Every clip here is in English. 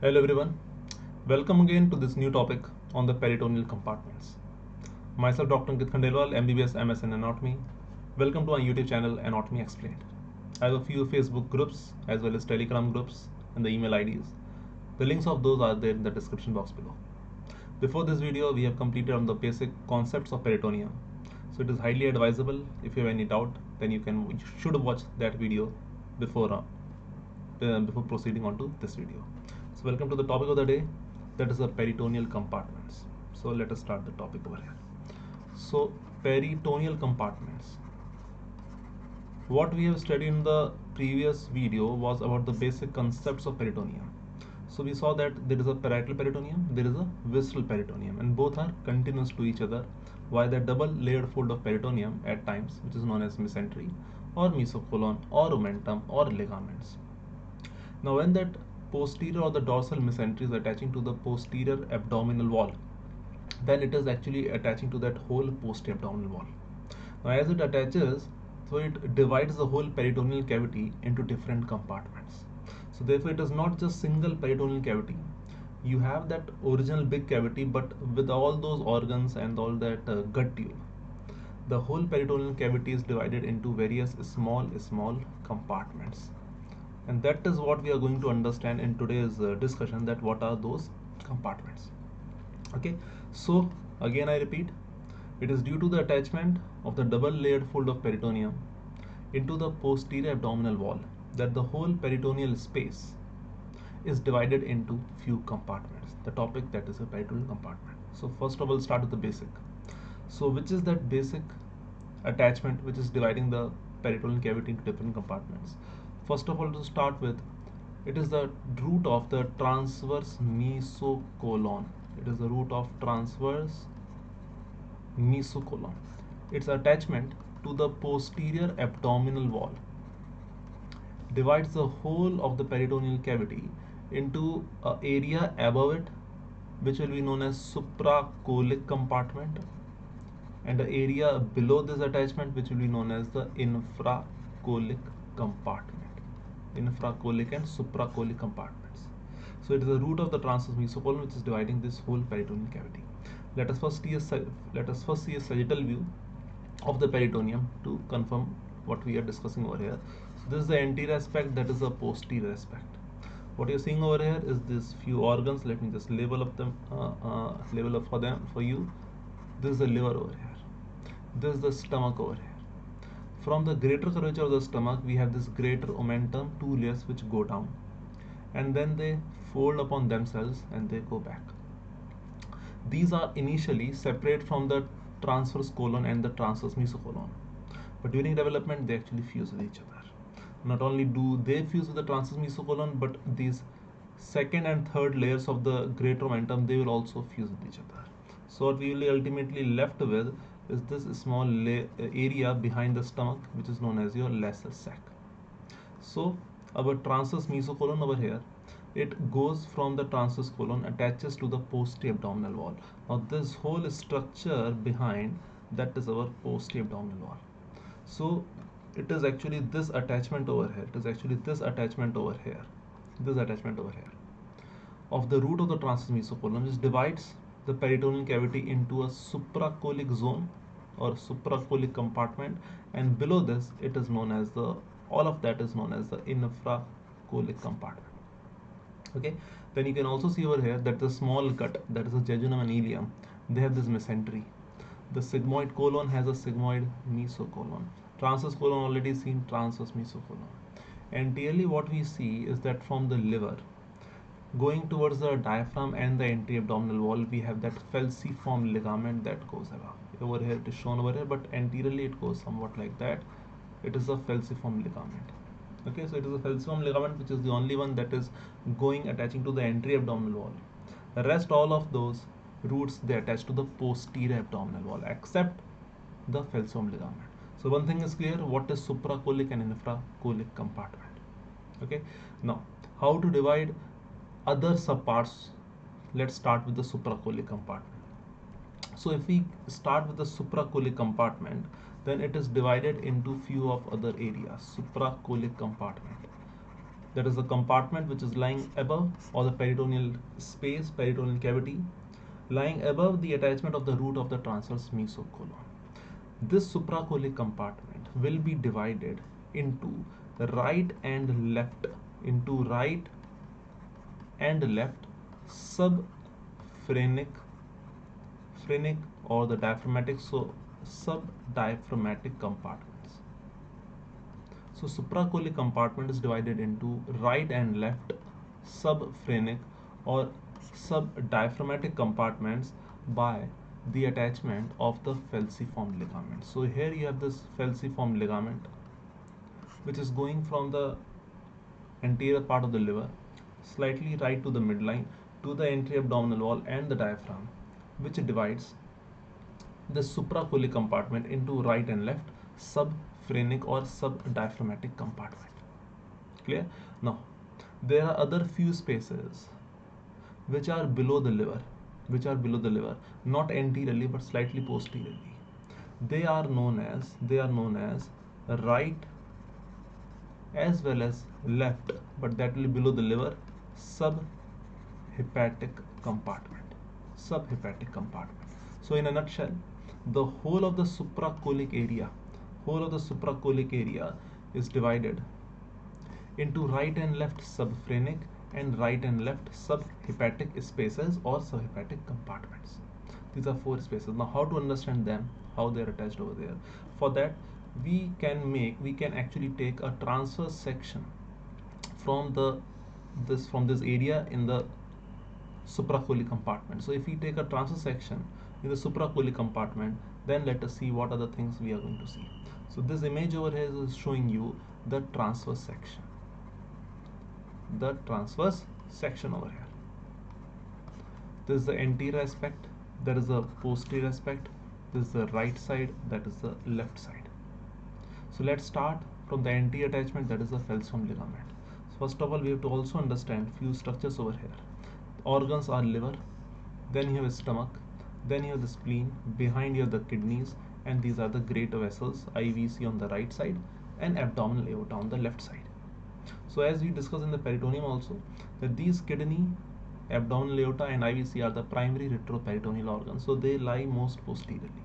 Hello everyone, welcome again to this new topic on the peritoneal compartments. Myself Dr. Ankit Khandelwal, MBBS MS in Anatomy. Welcome to my YouTube channel Anatomy Explained. I have a few Facebook groups as well as Telegram groups and the email IDs. The links of those are there in the description box below. Before this video, we have completed on the basic concepts of peritoneum. So it is highly advisable. If you have any doubt, then you should watch that video before proceeding on to this video. So welcome to the topic of the day, that is the peritoneal compartments. So let us start the topic over here. So peritoneal compartments. What we have studied in the previous video was about the basic concepts of peritoneum. So we saw that there is a parietal peritoneum, there is a visceral peritoneum, and both are continuous to each other, while the double layered fold of peritoneum at times, which is known as mesentery or mesocolon or omentum or ligaments. Now when that posterior or the dorsal mesentery is attaching to the posterior abdominal wall, then it is actually attaching to that whole posterior abdominal wall. Now as it attaches, so it divides the whole peritoneal cavity into different compartments. So therefore it is not just single peritoneal cavity. You have that original big cavity, but with all those organs and all that gut tube. The whole peritoneal cavity is divided into various small compartments. And that is what we are going to understand in today's discussion, that what are those compartments. Okay, so again I repeat, it is due to the attachment of the double layered fold of peritoneum into the posterior abdominal wall that the whole peritoneal space is divided into few compartments. The topic, that is a peritoneal compartment. So first of all, start with the basic. So which is that basic attachment which is dividing the peritoneal cavity into different compartments? First of all, to start with, it is the root of the transverse mesocolon. It is the root of transverse mesocolon. Its attachment to the posterior abdominal wall divides the whole of the peritoneal cavity into an area above it, which will be known as supracolic compartment, and the area below this attachment, which will be known as the infracolic compartment. Infracolic and supracolic compartments. So it is the root of the transverse mesocolon which is dividing this whole peritoneal cavity. Let us first see a sagittal view of the peritoneum to confirm what we are discussing over here. So this is the anterior aspect, that is the posterior aspect. What you're seeing over here is this few organs. Let me just label up them, for you. This is the liver over here. This is the stomach over here. From the greater curvature of the stomach, we have this greater omentum, two layers which go down, and then they fold upon themselves and they go back. These are initially separate from the transverse colon and the transverse mesocolon, but during development they actually fuse with each other. Not only do they fuse with the transverse mesocolon, but these second and third layers of the greater omentum, they will also fuse with each other. So what we will ultimately left with is this small area behind the stomach, which is known as your lesser sac. So our transverse mesocolon over here, it goes from the transverse colon, attaches to the posterior abdominal wall. Now this whole structure behind, that is our posterior abdominal wall. So it is actually this attachment over here. It is actually this attachment over here. This attachment over here of the root of the transverse mesocolon, which divides the peritoneal cavity into a supracolic zone or supracolic compartment, and below this it is known as the, all of that is known as the infracolic compartment. Okay, then you can also see over here that the small gut, that is the jejunum and ileum, they have this mesentery. The sigmoid colon has a sigmoid mesocolon. Transverse colon already seen, transverse mesocolon. And clearly what we see is that from the liver going towards the diaphragm and the anterior abdominal wall, we have that falciform ligament that goes above. Over here it is shown over here, but anteriorly it goes somewhat like that. It is a falciform ligament. Okay, so it is a falciform ligament which is the only one that is going attaching to the anterior abdominal wall. The rest all of those roots, they attach to the posterior abdominal wall except the falciform ligament. So one thing is clear, what is supracolic and infracolic compartment. Okay, now how to divide other subparts? Let's start with the supracolic compartment. So if we start with the supracolic compartment, then it is divided into few of other areas. Supracolic compartment. that is the compartment which is lying above, or the peritoneal space, peritoneal cavity lying above the attachment of the root of the transverse mesocolon. This supracholeic compartment will be divided into right and left, subphrenic, phrenic, or the diaphragmatic, so subdiaphragmatic compartments. So supracholeic compartment is divided into right and left subphrenic or subdiaphragmatic compartments by the attachment of the falciform ligament. So here you have this falciform ligament which is going from the anterior part of the liver slightly right to the midline to the anterior abdominal wall and the diaphragm, which divides the supracholeic compartment into right and left subphrenic or subdiaphragmatic compartment. Clear? Now there are other few spaces which are below the liver, not anteriorly but slightly posteriorly. They are known as right as well as left, but that will be below the liver, subhepatic compartment. So in a nutshell, the whole of the supracholeic area is divided into right and left subphrenic and right and left subhepatic spaces or subhepatic compartments. These are four spaces. Now how to understand them, how they are attached over there? For that, we can actually take a transverse section from this area in the supracholeic compartment. So if we take a transverse section in the supracholeic compartment, then let us see what are the things we are going to see. So this image over here is showing you the transverse section. Over here. This is the anterior aspect, there is a posterior aspect, this is the right side, that is the left side. So let's start from the anterior attachment, that is the falciform ligament. So first of all, we have to also understand few structures over here. Organs are liver, then you have a stomach, then you have the spleen, behind you have the kidneys, and these are the great vessels, IVC on the right side and abdominal aorta on the left side. So as we discussed in the peritoneum also, that these kidney, abdominal aorta and IVC are the primary retroperitoneal organs, so they lie most posteriorly.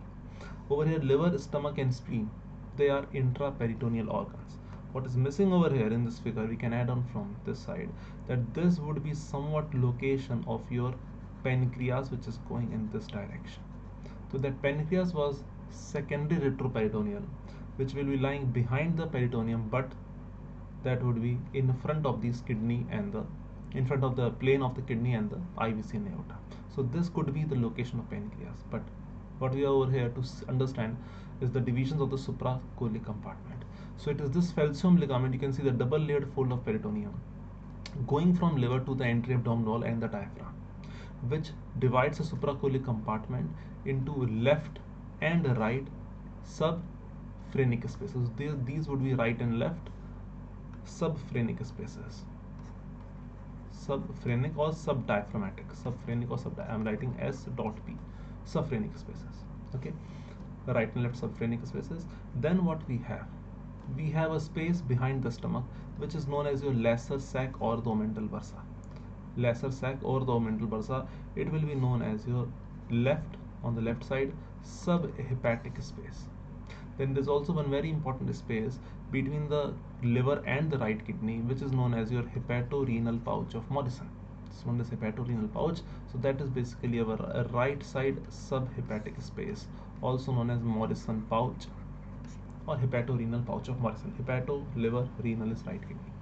Over here, liver, stomach and spleen, they are intraperitoneal organs. What is missing over here in this figure, we can add on from this side, that this would be somewhat location of your pancreas, which is going in this direction. So that pancreas was secondary retroperitoneal, which will be lying behind the peritoneum, but that would be in front of this kidney and in front of the plane of the kidney and the IVC and aorta. So this could be the location of pancreas, but what we are over here to understand is the divisions of the supracholeic compartment. So it is this falciform ligament, you can see the double layered fold of peritoneum going from liver to the anterior abdominal wall and the diaphragm, which divides the supracholeic compartment into left and right subphrenic spaces. These would be right and left subphrenic spaces, subphrenic or subdiaphragmatic, I'm writing S.P, subphrenic spaces. Okay, right and left subphrenic spaces. Then what we have a space behind the stomach which is known as your lesser sac or the omental bursa. It will be known as your left, on the left side, subhepatic space. Then there's also one very important space between the liver and the right kidney, which is known as your hepatorenal pouch of Morrison. This one is hepatorenal pouch, so that is basically our right side subhepatic space, also known as Morrison pouch or hepatorenal pouch of Morrison. Hepato, liver, renal is right kidney.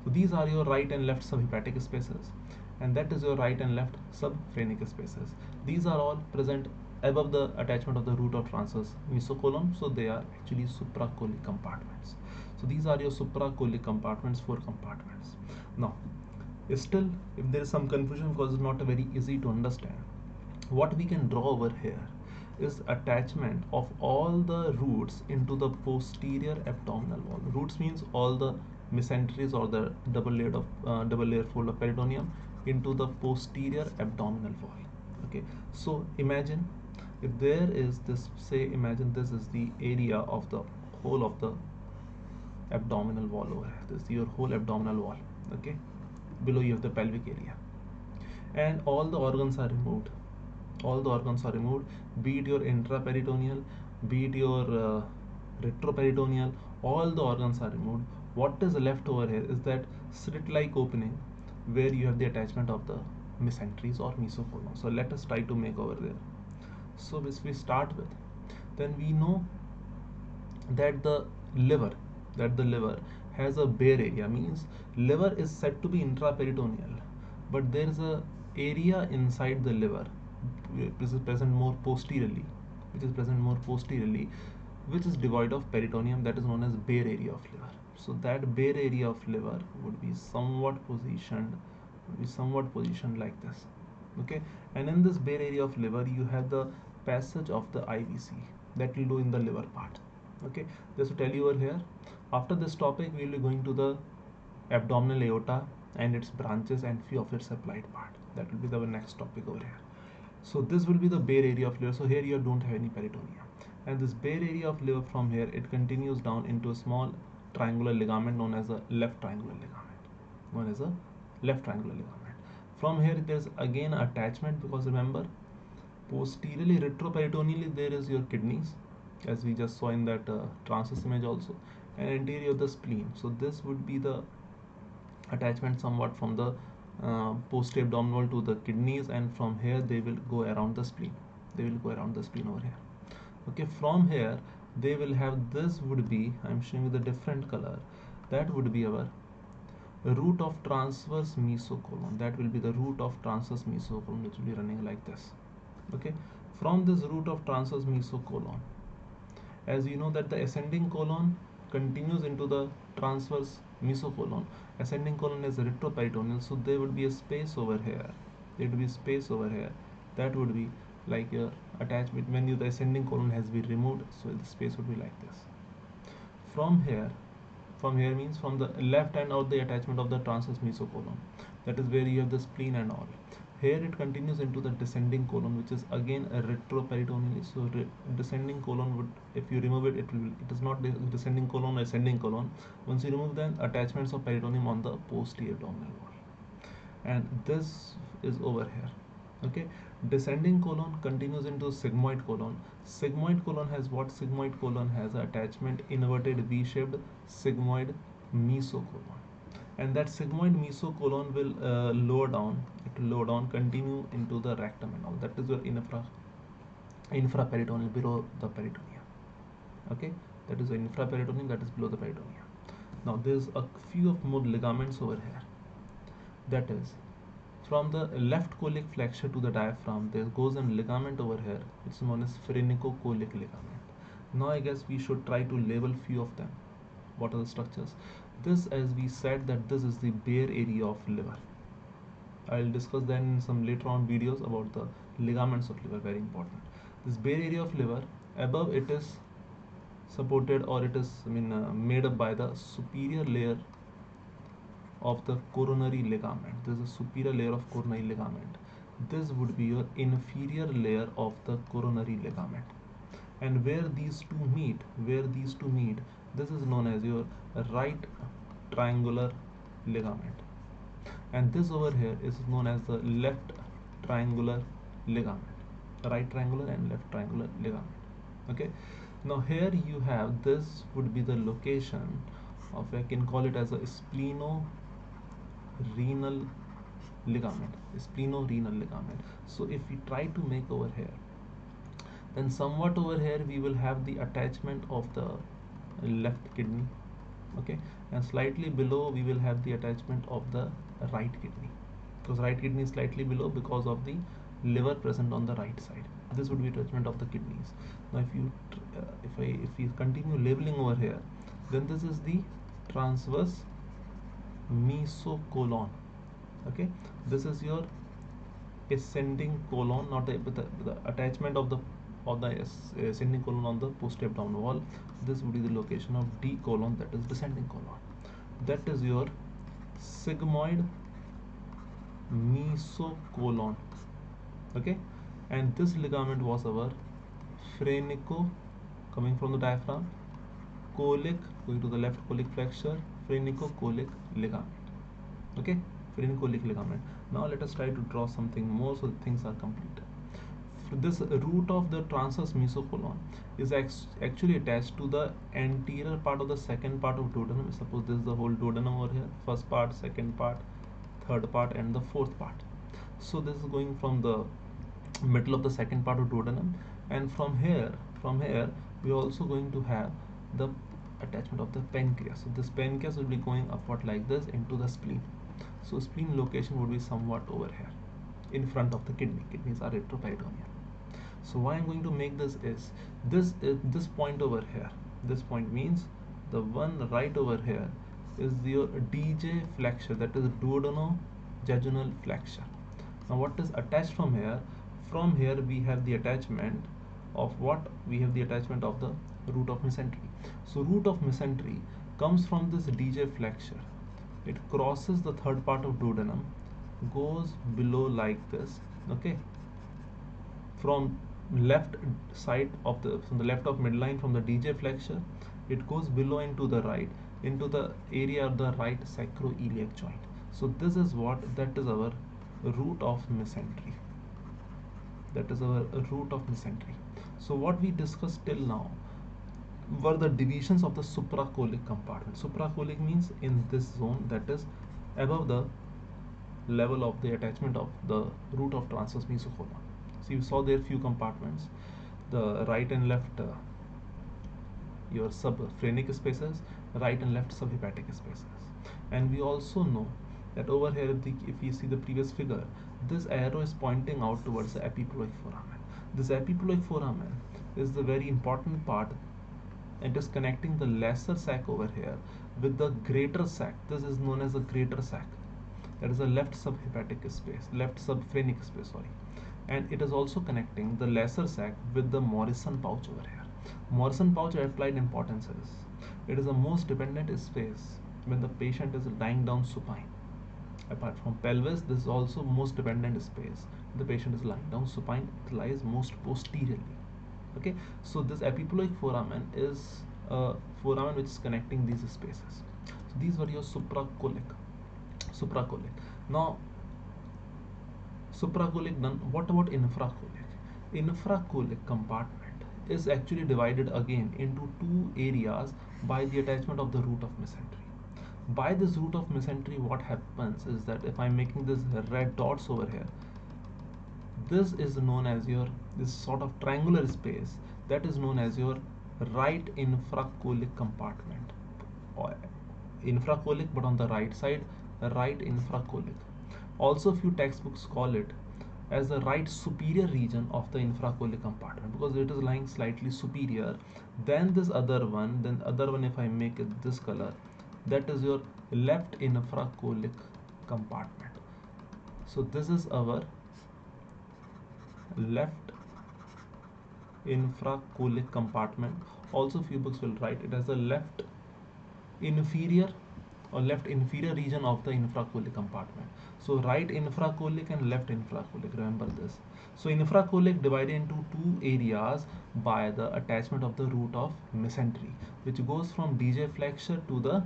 So these are your right and left subhepatic spaces, and that is your right and left subphrenic spaces. These are all present above the attachment of the root of transverse mesocolon, so they are actually supracholeic compartments. So these are your supracholeic compartments, 4 compartments. Now still, if there is some confusion because it's not very easy to understand, what we can draw over here is attachment of all the roots into the posterior abdominal wall. Roots means all the mesenteries or the double layer fold of peritoneum into the posterior abdominal wall. Okay, so imagine if there is this, imagine this is the area of the whole of the abdominal wall over here. This is your whole abdominal wall. Okay, below you have the pelvic area, and all the organs are removed. All the organs are removed, be it your intraperitoneal, be it your retroperitoneal. All the organs are removed. What is left over here is that slit like opening where you have the attachment of the mesenteries or mesocolon. So let us try to make over there. So if we start with, then we know that the liver has a bare area, means liver is said to be intraperitoneal, but there is a area inside the liver which is present more posteriorly, which is devoid of peritoneum, that is known as bare area of liver. So that bare area of liver would be somewhat positioned like this. Okay, and in this bare area of liver you have the passage of the IVC that will do in the liver part. Okay, just to tell you over here, after this topic we will be going to the abdominal aorta and its branches and few of its applied part. That will be the next topic over here. So this will be the bare area of liver. So here you don't have any peritoneum, and this bare area of liver, from here it continues down into a small triangular ligament known as a left triangular ligament. From here there is again attachment, because remember, posteriorly retroperitoneally there is your kidneys, as we just saw in that transverse image also, and anterior the spleen. So this would be the attachment somewhat from the posterior abdominal wall to the kidneys, and from here they will go around the spleen. Over here. Okay, from here they will have, this would be, I'm showing you the different color, that would be our root of transverse mesocolon. That will be the root of transverse mesocolon, which will be running like this. Okay, from this root of transverse mesocolon, as you know that the ascending colon continues into the transverse mesocolon, ascending colon is retroperitoneal, so there would be a space over here. That would be like your attachment when the ascending colon has been removed, so the space would be like this. From here means from the left hand out the attachment of the transverse mesocolon, that is where you have the spleen and all. Here it continues into the descending colon, which is again a retroperitoneal. So descending colon would, if you remove it, it is not descending colon or ascending colon. Once you remove, then attachments of peritoneum on the posterior abdominal wall, and this is over here. Okay, descending colon continues into sigmoid colon. Sigmoid colon has what? Sigmoid colon has attachment inverted V-shaped sigmoid mesocolon, and that sigmoid mesocolon will lower down, continue into the rectum and all. That is your infraperitoneal, below the peritoneum. Okay, that is the infraperitoneum, that is below the peritoneum. Now there's a few of more ligaments over here. That is, from the left colic flexure to the diaphragm, there goes a ligament over here. It's known as phrenicocholic ligament. Now I guess we should try to label few of them. What are the structures? This, as we said, that this is the bare area of liver. I'll discuss that in some later on videos about the ligaments of liver, very important. This bare area of liver, above it is supported, or it is made up by the superior layer of the coronary ligament. This is a superior layer of coronary ligament. This would be your inferior layer of the coronary ligament. And where these two meet, this is known as your right triangular ligament. And this over here is known as the left triangular ligament. Right triangular and left triangular ligament. Okay. Now here you have, this would be the location of, I can call it as a splenorenal ligament. So if we try to make over here, then somewhat over here we will have the attachment of the left kidney. Okay, and slightly below we will have the attachment of the right kidney, because right kidney is slightly below because of the liver present on the right side. This would be attachment of the kidneys. Now if you if we continue labeling over here, then this is the transverse mesocolon. Okay, this is your ascending colon, not the attachment of the ascending colon on the posterior abdominal wall. This would be the location of D colon, that is descending colon. That is your sigmoid mesocolon. Okay, and this ligament was our phrenico, coming from the diaphragm, colic, going to the left colic flexure, phrenicocholic ligament. Okay, phrenicoelic ligament. Now let us try to draw something more so things are complete. This root of the transverse mesocolon is actually attached to the anterior part of the second part of duodenum. Suppose this is the whole duodenum over here, first part, second part, third part, and the fourth part. So this is going from the middle of the second part of duodenum, and from here we are also going to have the attachment of the pancreas. So this pancreas will be going upward like this into the spleen. So spleen location would be somewhat over here in front of the kidney. Kidneys are retroperitoneal. So why I'm going to make this is this point over here. This point means the one right over here is your DJ flexure, that is duodenojejunal flexure. Now what is attached from here? From here we have the attachment of what? We have the attachment of the root of mesentery. So root of mesentery comes from this DJ flexure. It crosses the third part of duodenum, goes below like this. Okay, from left side of from the left of midline, from the DJ flexure, it goes below into the right, into the area of the right sacroiliac joint. So this is what, that is our root of mesentery. That is our root of mesentery. So what we discussed till now were the divisions of the supracholic compartment. Supracholic means in this zone, that is above the level of the attachment of the root of transverse mesocolon. So you saw there few compartments, the right and left your subphrenic spaces, right and left subhepatic spaces. And we also know that over here, if you see the previous figure, this arrow is pointing out towards the epiploic foramen. This epiploic foramen is the very important part. It is connecting the lesser sac over here with the greater sac. This is known as the greater sac. That is the left subhepatic space, left subphrenic space, sorry. And it is also connecting the lesser sac with the Morrison pouch over here. Morrison pouch applied importance is, it is the most dependent space when the patient is lying down supine. Apart from pelvis, this is also most dependent space. The patient is lying down supine, it lies most posteriorly. Okay, so this epiploic foramen is a foramen which is connecting these spaces. So these were your supracholic. Now supracholic done. What about infracholic? Infracholic compartment is actually divided again into two areas by the attachment of the root of mesentery. By this root of mesentery, what happens is that if I'm making this red dots over here, this is known as your, this sort of triangular space, that is known as your right infracholic compartment, or infracholic but on the right side, right infracholic. Also few textbooks call it as the right superior region of the infracholic compartment, because it is lying slightly superior than this other one. Then other one, if I make it this color, that is your left infracholic compartment. So this is our left infracholic compartment. Also few books will write it as the left inferior or left inferior region of the infracholic compartment. So right infracholic and left infracholic, remember this. So infracholic divided into two areas by the attachment of the root of mesentery, which goes from DJ flexure to the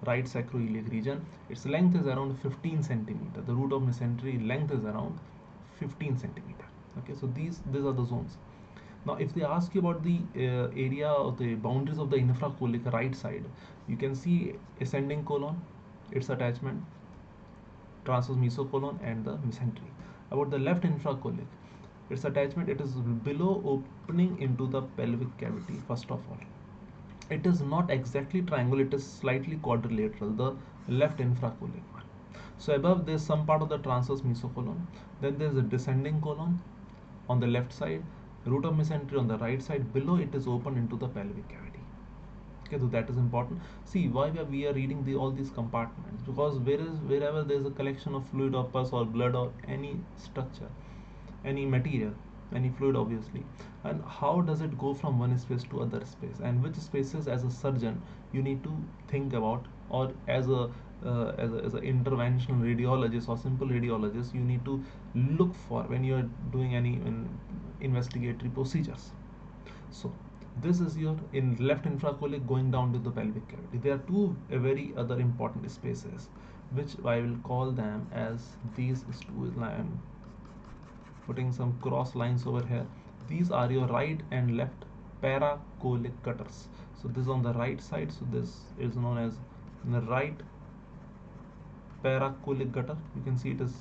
right sacroiliac region. Its length is around 15 centimeter. The root of mesentery length is around 15 centimeter. Okay, so these are the zones. Now if they ask you about the area of the boundaries of the infracholic right side, you can see ascending colon, its attachment, transverse mesocolon, and the mesentery. About the left infracholic, its attachment, it is below opening into the pelvic cavity. First of all, it is not exactly triangle, it is slightly quadrilateral, the left infracholic one. So above there is some part of the transverse mesocolon, then there is a descending colon on the left side, root of mesentery on the right side. Below it is open into the pelvic cavity. Okay, so that is important. See why we are reading all these compartments, because wherever there is a collection of fluid or pus or blood or any structure, any material, any fluid obviously, and how does it go from one space to other space, and which spaces as a surgeon you need to think about, or as a as a interventional radiologist or simple radiologist you need to look for when you are doing any investigatory procedures. So this is your left infracholic going down to the pelvic cavity. There are two very other important spaces. which I will call them as these two. I am putting some cross lines over here. These are your right and left paracolic cutters. So this is on the right side, so this is known as the right paracolic gutter. You can see it is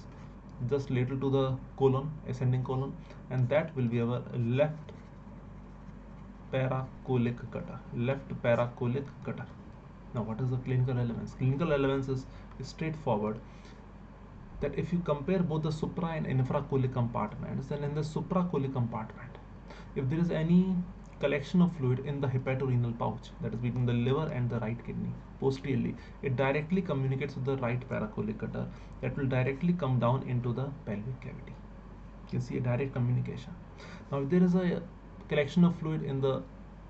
just lateral to the colon, ascending colon, and that will be our left paracolic gutter. Left paracolic gutter. Now, what is the clinical relevance? Clinical relevance is straightforward. That if you compare both the supra and infracolic compartments, then in the supracolic compartment, if there is any collection of fluid in the hepatorenal pouch, that is between the liver and the right kidney posteriorly, it directly communicates with the right paracolic gutter that will directly come down into the pelvic cavity. You can see a direct communication. Now if there is a collection of fluid in the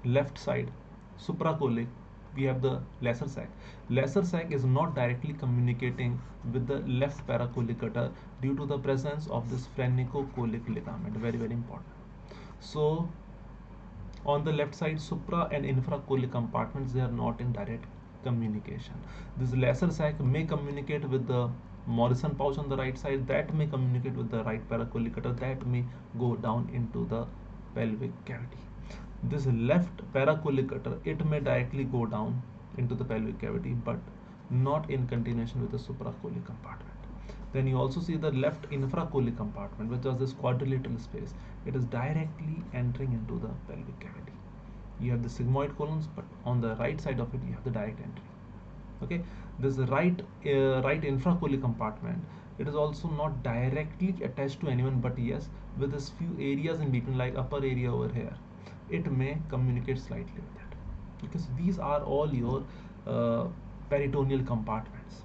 left side supracolic, we have the lesser sac. Lesser sac is not directly communicating with the left paracolic gutter due to the presence of this phrenicocholic ligament. Very, very important. So on the left side, supra and infracolic compartments, they are not in direct communication. This lesser sac may communicate with the Morrison pouch on the right side, that may communicate with the right paracolic gutter, that may go down into the pelvic cavity. This left paracolic gutter, it may directly go down into the pelvic cavity, but not in continuation with the supracolic compartment. Then you also see the left infracolic compartment, which is this quadrilateral space. It is directly entering into the pelvic cavity. You have the sigmoid colons, but on the right side of it, you have the direct entry. Okay, this right infracolic compartment, it is also not directly attached to anyone, but yes, with this few areas in between, like upper area over here, it may communicate slightly with it, because these are all your peritoneal compartments.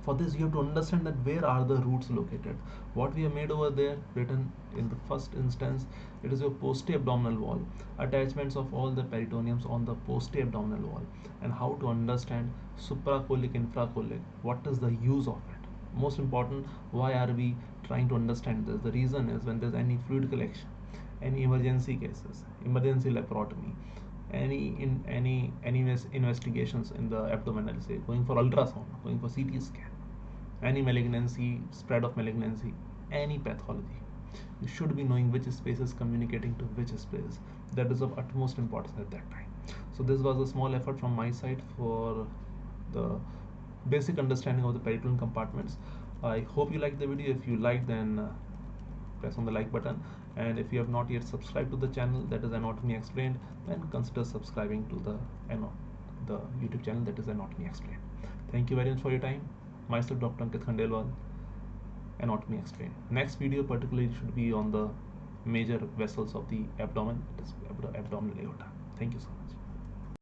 For this, you have to understand that where are the roots located. What we have made over there, written in the first instance, it is your posterior abdominal wall, attachments of all the peritoneums on the posterior abdominal wall, and how to understand supracolic, infracolic, what is the use of it. Most important, why are we trying to understand this? The reason is when there's any fluid collection, any emergency cases, emergency laparotomy, any investigations in the abdomen, let's say going for ultrasound, going for CT scan, any malignancy, spread of malignancy, any pathology, you should be knowing which space is communicating to which space. That is of utmost importance at that time. So this was a small effort from my side for the basic understanding of the peritoneal compartments. I hope you liked the video. If you liked, then press on the like button, and if you have not yet subscribed to the channel, that is Anatomy Explained, then consider subscribing to the YouTube channel, that is Anatomy Explained. Thank you very much for your time. Myself, Dr. Ankit Khandelwal, Anatomy Explained. Next video particularly should be on the major vessels of the abdomen, that is abdominal aorta. Thank you so much.